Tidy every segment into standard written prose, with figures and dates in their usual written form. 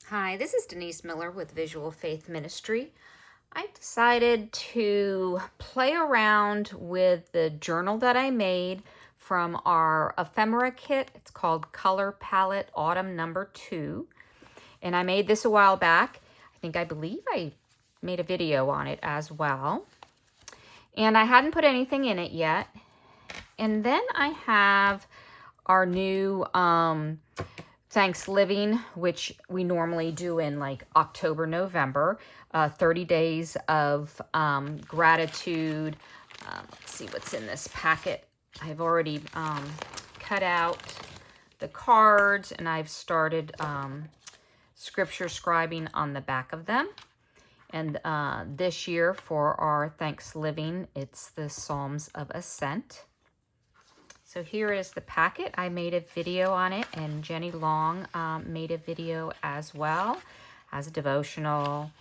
Hi, this is Denise Miller with Visual Faith Ministry. I decided to play around with the journal that I made from our Ephemera kit. It's called Color Palette Autumn Number 2. And I made this a while back. I believe I made a video on it as well. And I hadn't put anything in it yet. And then I have our new ThanksLiving, which we normally do in like October, November, 30 days of gratitude. Let's see what's in this packet. I've already cut out the cards and I've started scripture scribing on the back of them. And this year for our ThanksLiving, it's the Psalms of Ascent. So here is the packet. I made a video on it, and Jenny Long made a video as well. Has a devotional,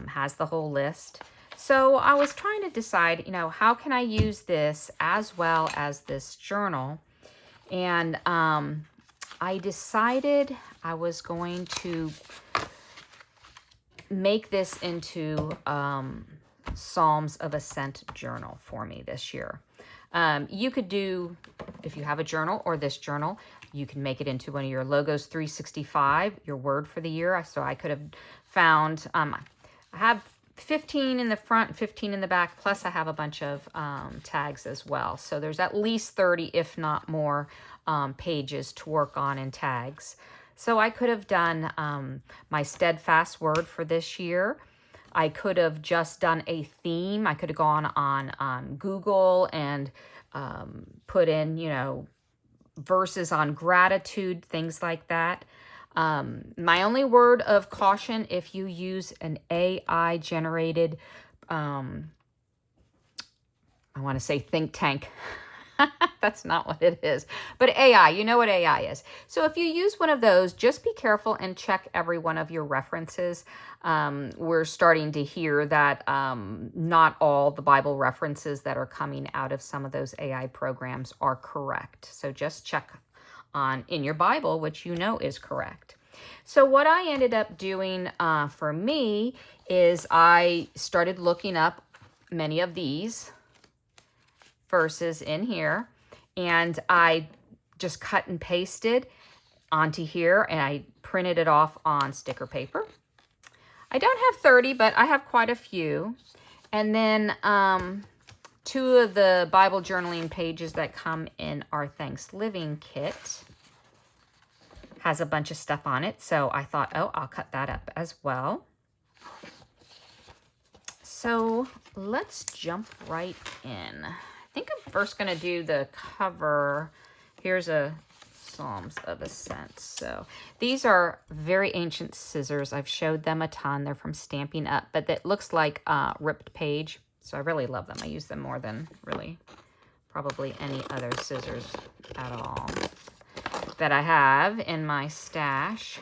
has the whole list. So I was trying to decide, how can I use this as well as this journal? And I decided I was going to make this into Psalms of Ascent journal for me this year. You could do, if you have a journal or this journal, you can make it into one of your Logos 365, your word for the year. So I could have found, I have 15 in the front, 15 in the back, plus I have a bunch of tags as well. So there's at least 30, if not more, pages to work on in tags. So I could have done my steadfast word for this year. I could have just done a theme. I could have gone on Google and put in, verses on gratitude, things like that. My only word of caution, if you use an AI generated, I want to say think tank. That's not what it is. But AI, you know what AI is. So if you use one of those, just be careful and check every one of your references. We're starting to hear that not all the Bible references that are coming out of some of those AI programs are correct. So just check in your Bible, which is correct. So what I ended up doing for me is I started looking up many of these verses in here, and I just cut and pasted onto here, and I printed it off on sticker paper. I don't have 30, but I have quite a few. And then 2 of the Bible journaling pages that come in our ThanksLiving kit has a bunch of stuff on it, so I thought, I'll cut that up as well. So let's jump right in. I think I'm first going to do the cover. Here's a Psalms of Ascent. So these are very ancient scissors. I've showed them a ton. They're from Stampin' Up, but it looks like ripped page. So I really love them. I use them more than really probably any other scissors at all that I have in my stash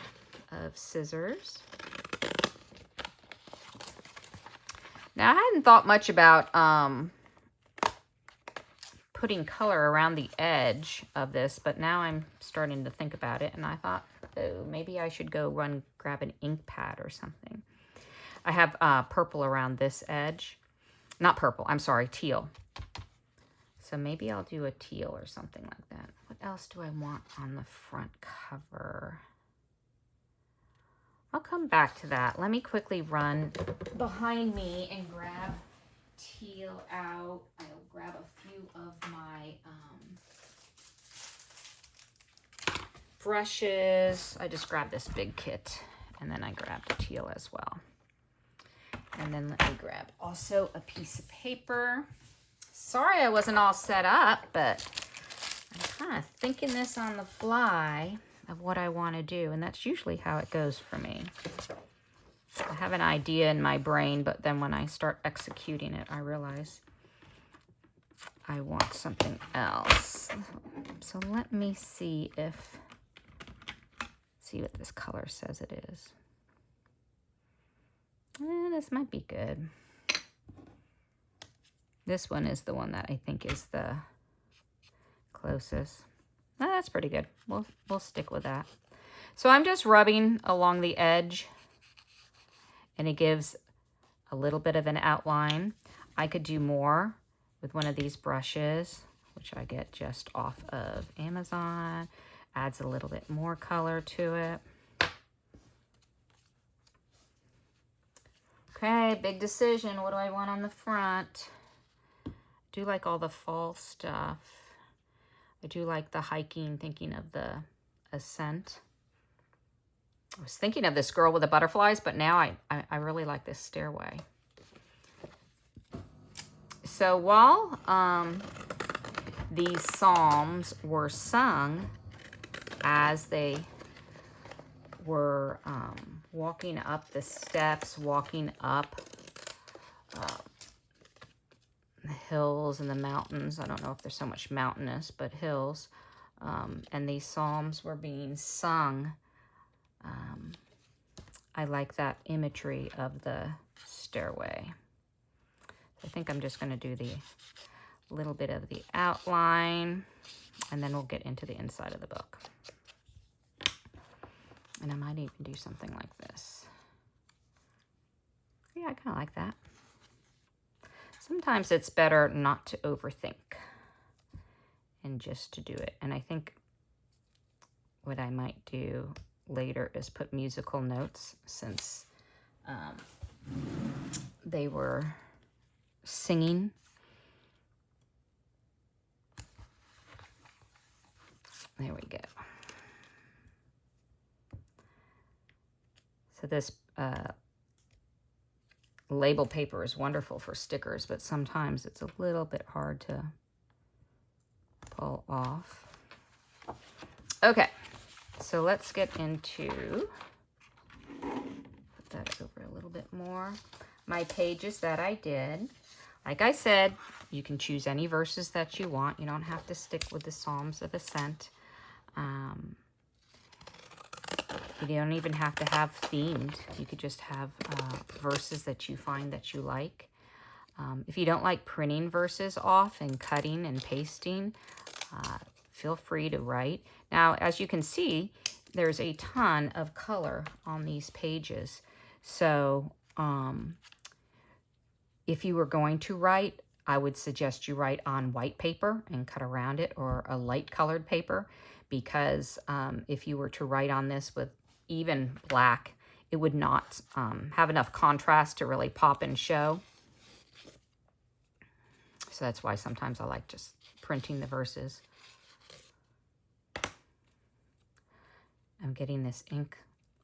of scissors. Now I hadn't thought much about putting color around the edge of this, but now I'm starting to think about it, and I thought, maybe I should go grab an ink pad or something. I have purple around this edge. Not purple, I'm sorry, teal. So maybe I'll do a teal or something like that. What else do I want on the front cover? I'll come back to that. Let me quickly run behind me and grab teal out. I'll grab a few of my brushes. I just grabbed this big kit, and then I grabbed a teal as well. And then let me grab also a piece of paper. Sorry I wasn't all set up, but I'm kind of thinking this on the fly of what I want to do, and that's usually how it goes for me. I have an idea in my brain, but then when I start executing it, I realize I want something else. So let me see what this color says it is. This might be good. This one is the one that I think is the closest. That's pretty good. We'll stick with that. So I'm just rubbing along the edge, and it gives a little bit of an outline. I could do more with one of these brushes, which I get just off of Amazon. Adds a little bit more color to it. Okay, big decision. What do I want on the front? I do like all the fall stuff. I do like the hiking, thinking of the Ascent. I was thinking of this girl with the butterflies, but now I really like this stairway. So while these psalms were sung as they were walking up the steps, walking up the hills and the mountains. I don't know if they're so much mountainous, but hills. And these psalms were being sung. I like that imagery of the stairway. I think I'm just going to do the little bit of the outline, and then we'll get into the inside of the book. And I might even do something like this. Yeah, I kind of like that. Sometimes it's better not to overthink and just to do it. And I think what I might do later is put musical notes, since they were singing. There we go. So this label paper is wonderful for stickers, but sometimes it's a little bit hard to pull off. Okay, so let's get into, put that over a little bit more. My pages that I did. Like I said, you can choose any verses that you want. You don't have to stick with the Psalms of Ascent. You don't even have to have themed. You could just have verses that you find that you like. If you don't like printing verses off and cutting and pasting, feel free to write. Now, as you can see, there's a ton of color on these pages. So if you were going to write, I would suggest you write on white paper and cut around it, or a light colored paper, because if you were to write on this with even black, it would not have enough contrast to really pop and show. So that's why sometimes I like just printing the verses. I'm getting this ink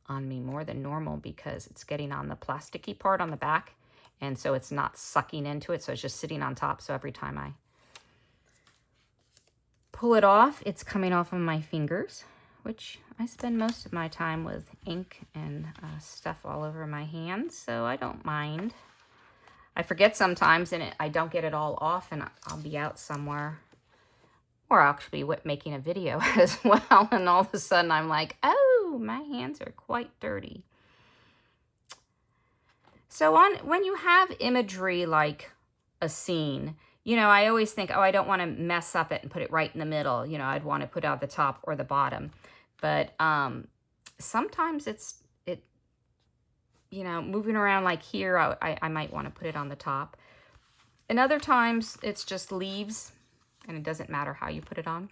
on me more than normal because it's getting on the plasticky part on the back, and so it's not sucking into it, so it's just sitting on top. So every time I pull it off, it's coming off of my fingers, which I spend most of my time with ink and stuff all over my hands, so I don't mind. I forget sometimes, and I don't get it all off, and I'll be out somewhere, or I'll actually be making a video as well, and all of a sudden I'm like, oh, my hands are quite dirty. So when you have imagery like a scene, you know, I always think, oh, I don't want to mess up it and put it right in the middle. You know, I'd want to put out the top or the bottom. But sometimes you know, moving around like here, I might want to put it on the top. And other times it's just leaves, and it doesn't matter how you put it on.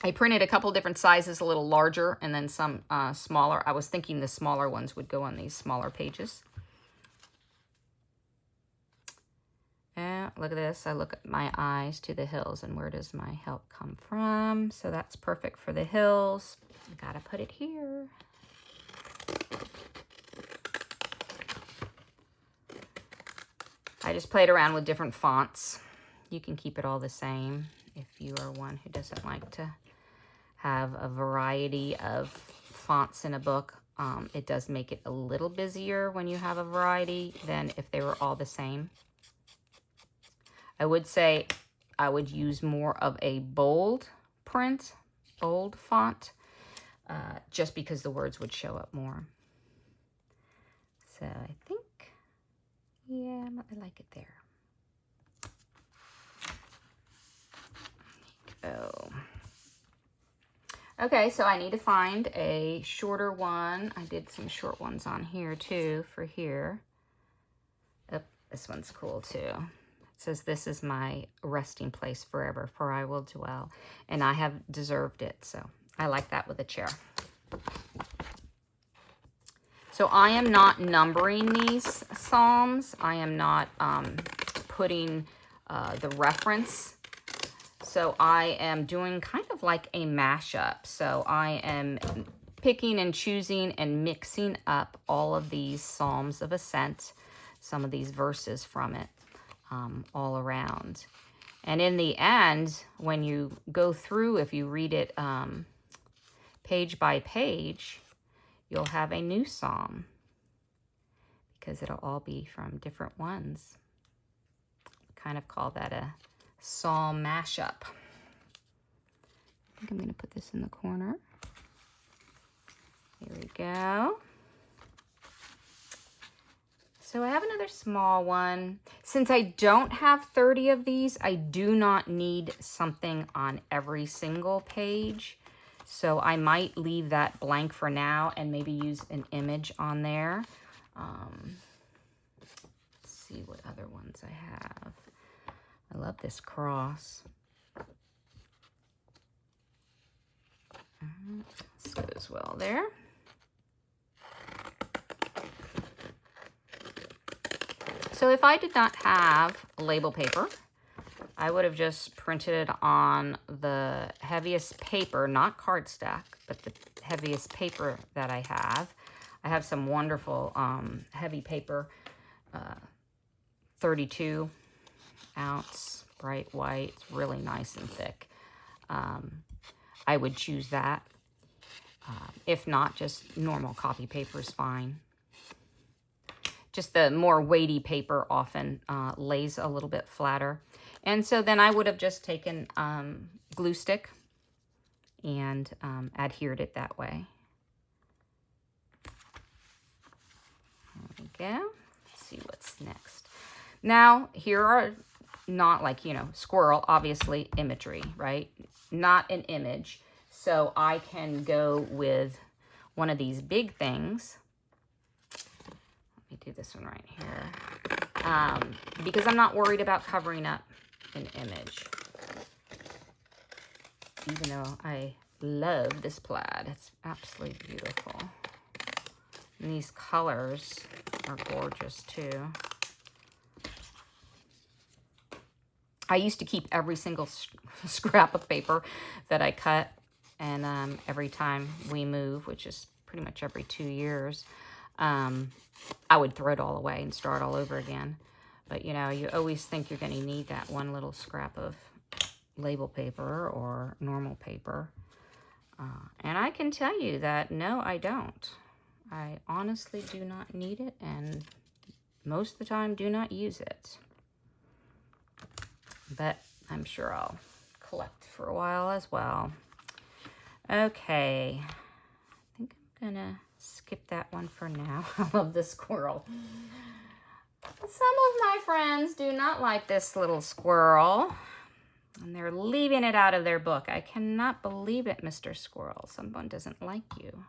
I printed a couple different sizes, a little larger, and then some smaller. I was thinking the smaller ones would go on these smaller pages. And look at this. I look at my eyes to the hills, and where does my help come from? So that's perfect for the hills. I gotta put it here. I just played around with different fonts. You can keep it all the same if you are one who doesn't like to have a variety of fonts in a book. It does make it a little busier when you have a variety than if they were all the same. I would say I would use more of a bold print, bold font, just because the words would show up more. So I think, yeah, I like it there. Oh. Okay, so I need to find a shorter one. I did some short ones on here too for here. Oh, this one's cool too. It says, "This is my resting place forever, for I will dwell, and I have deserved it." So I like that with a chair. So I am not numbering these Psalms. I am not putting the reference. So I am doing kind of like a mashup. So I am picking and choosing and mixing up all of these Psalms of Ascent, some of these verses from it, all around. And in the end, when you go through, if you read it page by page, you'll have a new psalm because it'll all be from different ones. Kind of call that a psalm mashup. I think I'm going to put this in the corner. Here we go. So I have another small one. Since I don't have 30 of these, I do not need something on every single page. So I might leave that blank for now and maybe use an image on there. Let's see what other ones I have. I love this cross. This goes well there. So if I did not have label paper, I would have just printed it on the heaviest paper, not cardstock, but the heaviest paper that I have. I have some wonderful heavy paper, 32 ounce, bright white, it's really nice and thick. I would choose that. If not, just normal copy paper is fine. Just the more weighty paper often lays a little bit flatter. And so then I would have just taken glue stick and adhered it that way. There we go. Let's see what's next. Now, here are not like, you know, squirrel, obviously imagery, right? Not an image. So I can go with one of these big things. Let me do this one right here. Because I'm not worried about covering up an image. Even though I love this plaid. It's absolutely beautiful. And these colors are gorgeous too. I used to keep every single scrap of paper that I cut, and every time we move, which is pretty much every 2 years, I would throw it all away and start all over again. But, you know, you always think you're going to need that one little scrap of label paper or normal paper. And I can tell you that, no, I don't. I honestly do not need it, and most of the time do not use it. But I'm sure I'll collect for a while as well. Okay, I think I'm gonna skip that one for now. I love this squirrel. Some of my friends do not like this little squirrel, and they're leaving it out of their book. I cannot believe it, Mr. Squirrel. Someone doesn't like you.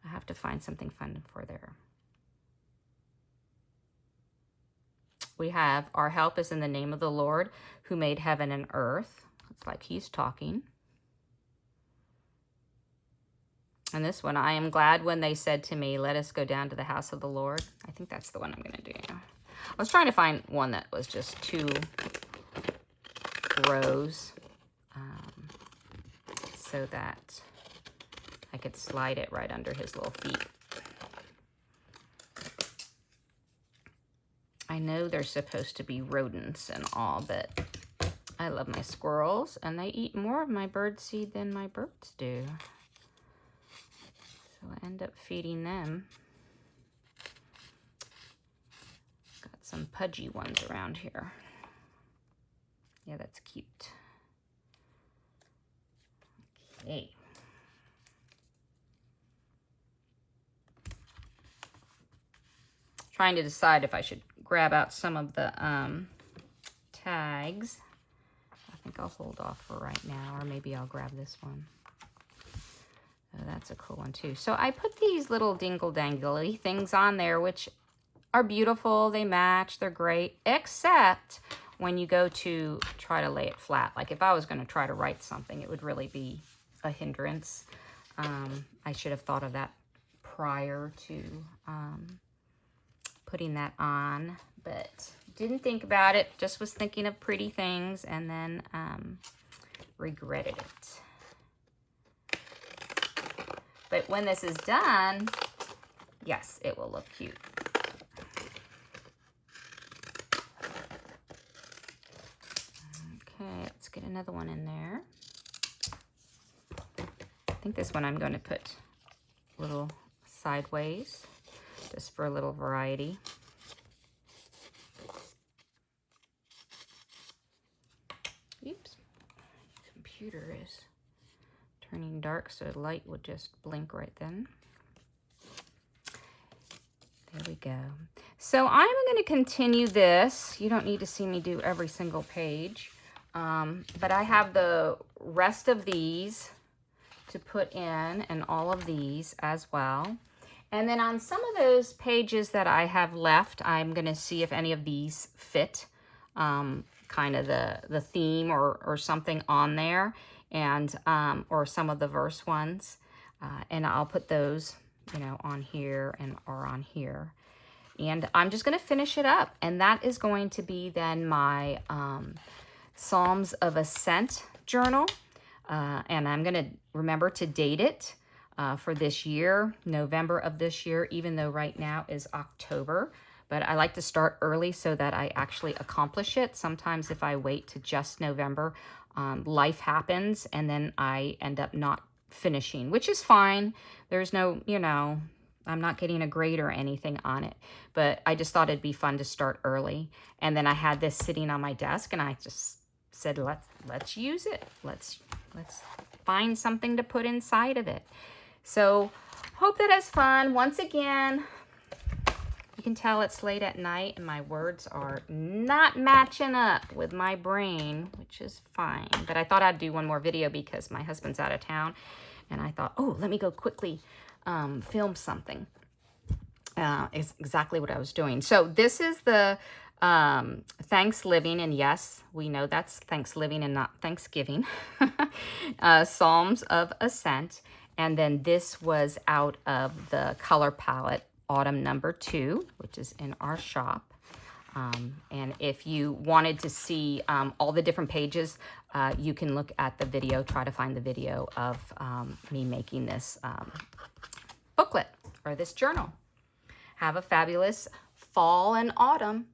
I have to find something fun for there. We have, "Our help is in the name of the Lord who made heaven and earth." It's like he's talking. And this one, "I am glad when they said to me, 'Let us go down to the house of the Lord.'" I think that's the one I'm going to do. I was trying to find one that was just 2 rows so that I could slide it right under his little feet. I know they're supposed to be rodents and all, but I love my squirrels, and they eat more of my bird seed than my birds do. So I end up feeding them. Got some pudgy ones around here. Yeah, that's cute. Okay. Trying to decide if I should grab out some of the tags. I think I'll hold off for right now, or maybe I'll grab this one. So that's a cool one too. So I put these little dingle-dangly things on there, which are beautiful. They match. They're great, except when you go to try to lay it flat. Like if I was going to try to write something, it would really be a hindrance. I should have thought of that prior to putting that on, but didn't think about it. Just was thinking of pretty things and then regretted it. But when this is done, yes, it will look cute. Okay, let's get another one in there. I think this one I'm going to put a little sideways, just for a little variety. Oops, computer is turning dark, so the light would just blink right then. There we go. So I'm going to continue this. You don't need to see me do every single page, but I have the rest of these to put in and all of these as well. And then on some of those pages that I have left, I'm going to see if any of these fit kind of the theme or something on there, and or some of the verse ones. And I'll put those, you know, on here and or on here. And I'm just going to finish it up. And that is going to be then my Psalms of Ascent journal. And I'm going to remember to date it for this year, November of this year, even though right now is October. But I like to start early so that I actually accomplish it. Sometimes if I wait to just November, life happens and then I end up not finishing, which is fine. There's no, you know, I'm not getting a grade or anything on it. But I just thought it'd be fun to start early. And then I had this sitting on my desk and I just said, let's use it. Let's find something to put inside of it. So hope that is fun. Once again, you can tell it's late at night and my words are not matching up with my brain, which is fine. But I thought I'd do one more video because my husband's out of town. And I thought, oh, let me go quickly film something. It's exactly what I was doing. So this is the ThanksLiving, and yes, we know that's ThanksLiving and not Thanksgiving. Psalms of Ascent, and then this was out of the color palette Autumn number 2, which is in our shop. And if you wanted to see all the different pages, you can look at the video, try to find the video of me making this booklet or this journal. Have a fabulous fall and autumn.